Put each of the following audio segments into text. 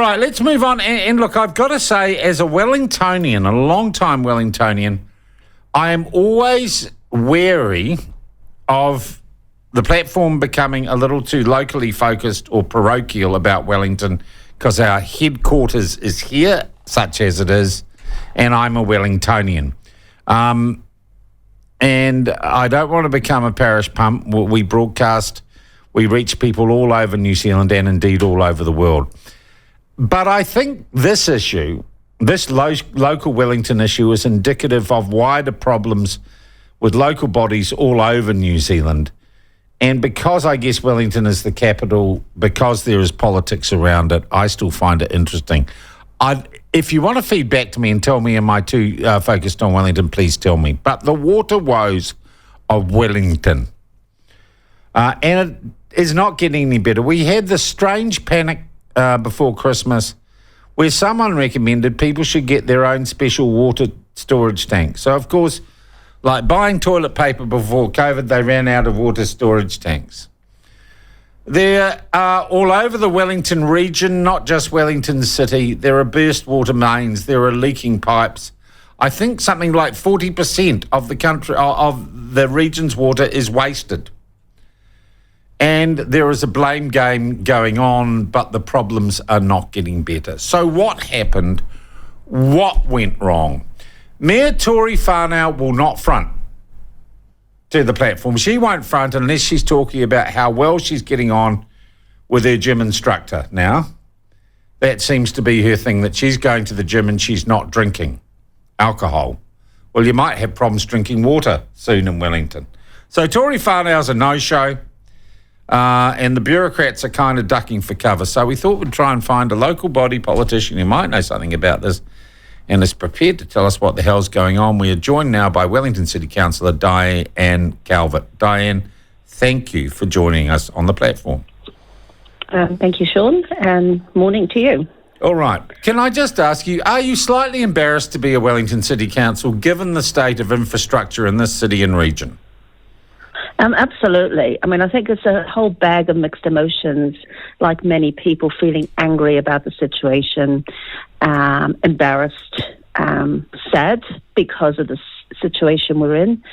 right, let's move on. And look, I've got to say, as a Wellingtonian, a long-time Wellingtonian, I am always wary of the platform becoming a little too locally focused or parochial about Wellington, because our headquarters is here, such as it is, and I'm a Wellingtonian. And I don't want to become a parish pump. We broadcast, we reach people all over New Zealand and indeed all over the world. But I think this issue, this local Wellington issue, is indicative of wider problems with local bodies all over New Zealand. And because I guess Wellington is the capital, because there is politics around it, I still find it interesting. If you want to feed back to me and tell me, am I too focused on Wellington, please tell me. But the water woes of Wellington, and it is not getting any better. We had this strange panic before Christmas where someone recommended people should get their own special water storage tank. So, of course, like buying toilet paper before COVID, they ran out of water storage tanks. There are all over the Wellington region, not just Wellington City. There are burst water mains. There are leaking pipes. I think something like 40% of the country, of the region's water, is wasted. And there is a blame game going on, but the problems are not getting better. So what happened? What went wrong? Mayor Tori Whanau will not front to the platform. She won't front unless she's talking about how well she's getting on with her gym instructor now. That seems to be her thing, that she's going to the gym and she's not drinking alcohol. Well, you might have problems drinking water soon in Wellington. So Tori Whanau's a no-show, and the bureaucrats are kind of ducking for cover. So we thought we'd try and find a local body politician who might know something about this and is prepared to tell us what the hell's going on. We are joined now by Wellington City Councillor Diane Calvert. Diane, thank you for joining us on the platform. Thank you, Sean, and morning to you. All right. Can I just ask you, are you slightly embarrassed to be a Wellington City Council given the state of infrastructure in this city and region? Absolutely. I mean, I think it's a whole bag of mixed emotions, like many people feeling angry about the situation, embarrassed, sad because of the situation we're in,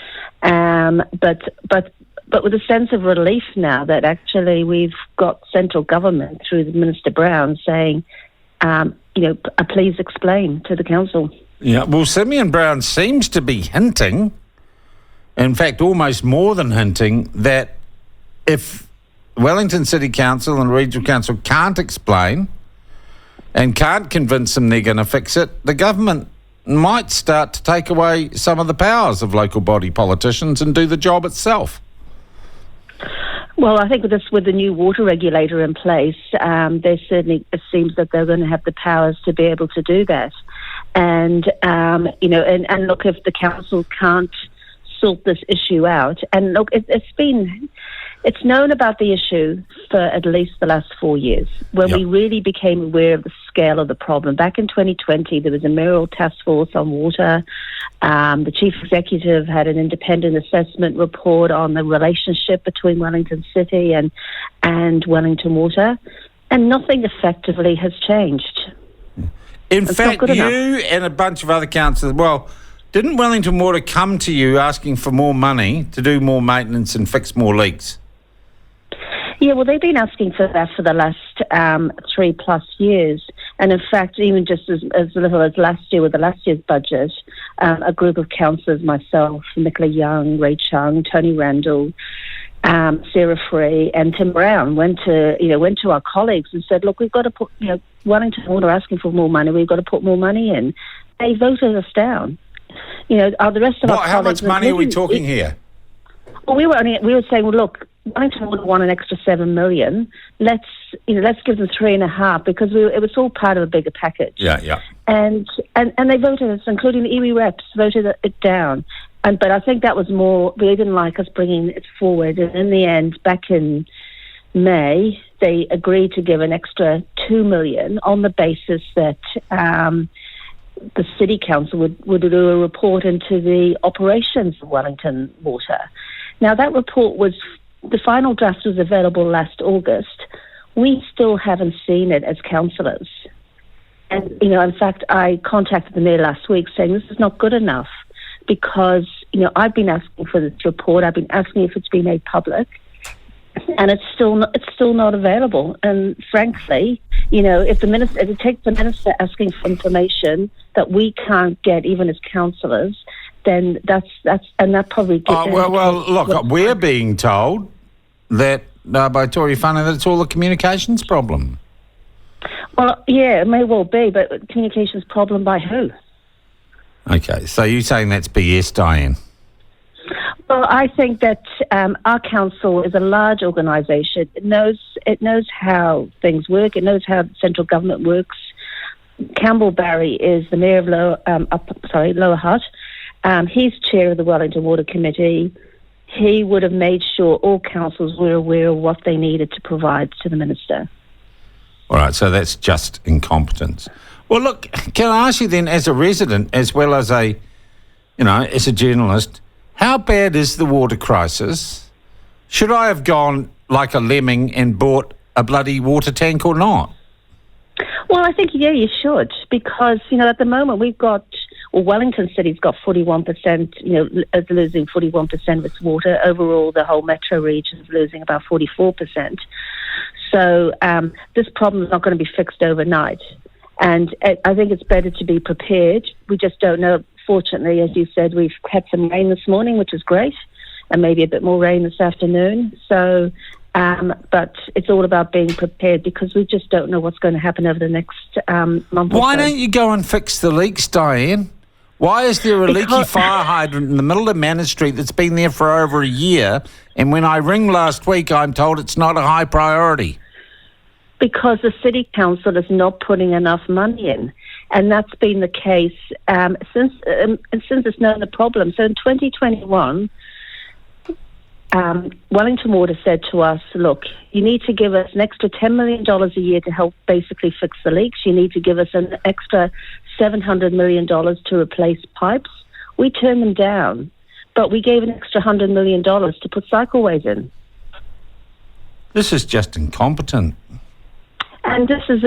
but with a sense of relief now that actually we've got central government through Minister Brown saying, please explain to the council. Yeah, well, Simeon Brown seems to be hinting, in fact, almost more than hinting, that if Wellington City Council and Regional Council can't explain and can't convince them they're going to fix it, the government might start to take away some of the powers of local body politicians and do the job itself. Well, I think with the new water regulator in place, it seems that they're going to have the powers to be able to do that. And look, if the council can't sort this issue out, and look, it's known about the issue for at least the last 4 years, when we really became aware of the scale of the problem. Back in 2020, there was a mayoral task force on water. The chief executive had an independent assessment report on the relationship between Wellington City and Wellington Water, and nothing effectively has changed. In fact, you and a bunch of other councillors, didn't Wellington Water come to you asking for more money to do more maintenance and fix more leaks? Yeah, well, they've been asking for that for the last 3+ years. And in fact, even just as little as last year with the last year's budget, a group of councillors, myself, Nicola Young, Ray Chung, Tony Randall, Sarah Free and Tim Brown went to our colleagues and said, look, we've got to put, Wellington Water asking for more money, we've got to put more money in. They voted us down. The rest of our colleagues... How much money are we talking here? Well, we were saying, well, look, Wellington would want an extra $7 million. Let's give them 3.5 because it was all part of a bigger package. Yeah. And they voted us, including the iwi reps, voted it down. But I think that was more, they didn't like us bringing it forward. And in the end, back in May, they agreed to give an extra $2 million on the basis that the City Council would do a report into the operations of Wellington Water. Now, that report the final draft was available last August. We still haven't seen it as councillors. And, in fact, I contacted the mayor last week saying this is not good enough because, I've been asking for this report. I've been asking if it's been made public, and it's still not available. And frankly, if it takes the minister asking for information that we can't get even as councillors, then that probably. Look, we're being told that by Tory Whānau that it's all the communications problem. Well, yeah, it may well be, but communications problem by who? Okay, so you're saying that's BS, Diane? Well, I think that our council is a large organisation. It knows how things work. It knows how the central government works. Campbell Barry is the mayor of Lower Hutt. He's chair of the Wellington Water Committee. He would have made sure all councils were aware of what they needed to provide to the minister. All right, so that's just incompetence. Well, look, can I ask you then, as a resident, as well as as a journalist, how bad is the water crisis? Should I have gone like a lemming and bought a bloody water tank or not? Well, I think, you should, because, at the moment Wellington City's got 41%, is losing 41% of its water. Overall, the whole metro region is losing about 44%. So this problem is not going to be fixed overnight. And I think it's better to be prepared. We just don't know. Fortunately, as you said, we've had some rain this morning, which is great, and maybe a bit more rain this afternoon. So, but it's all about being prepared because we just don't know what's going to happen over the next month or so. Why don't you go and fix the leaks, Diane? Why is there a leaky fire hydrant in the middle of Manor Street that's been there for over a year, and when I ring last week, I'm told it's not a high priority? Because the City Council is not putting enough money in. And that's been the case since it's known the problem. So in 2021, Wellington Water said to us, look, you need to give us an extra $10 million a year to help basically fix the leaks. You need to give us an extra $700 million to replace pipes. We turned them down, but we gave an extra $100 million to put cycleways in. This is just incompetent. And this is,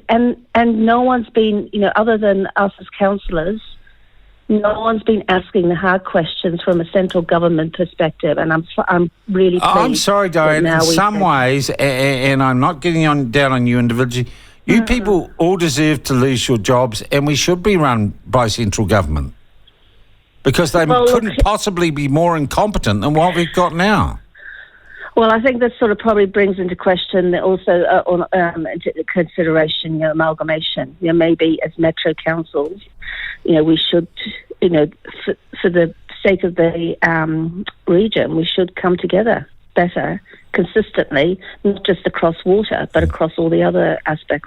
and no one's been, other than us as councillors, no one's been asking the hard questions from a central government perspective. And I'm really pleased. I'm sorry, Diane. In some ways, and I'm not getting down on you individually, you people all deserve to lose your jobs, and we should be run by central government because they couldn't possibly be more incompetent than what we've got now. Well, I think this sort of probably brings into question also into consideration, amalgamation. Maybe as metro councils, we should, for the sake of the region, we should come together better, consistently, not just across water, but across all the other aspects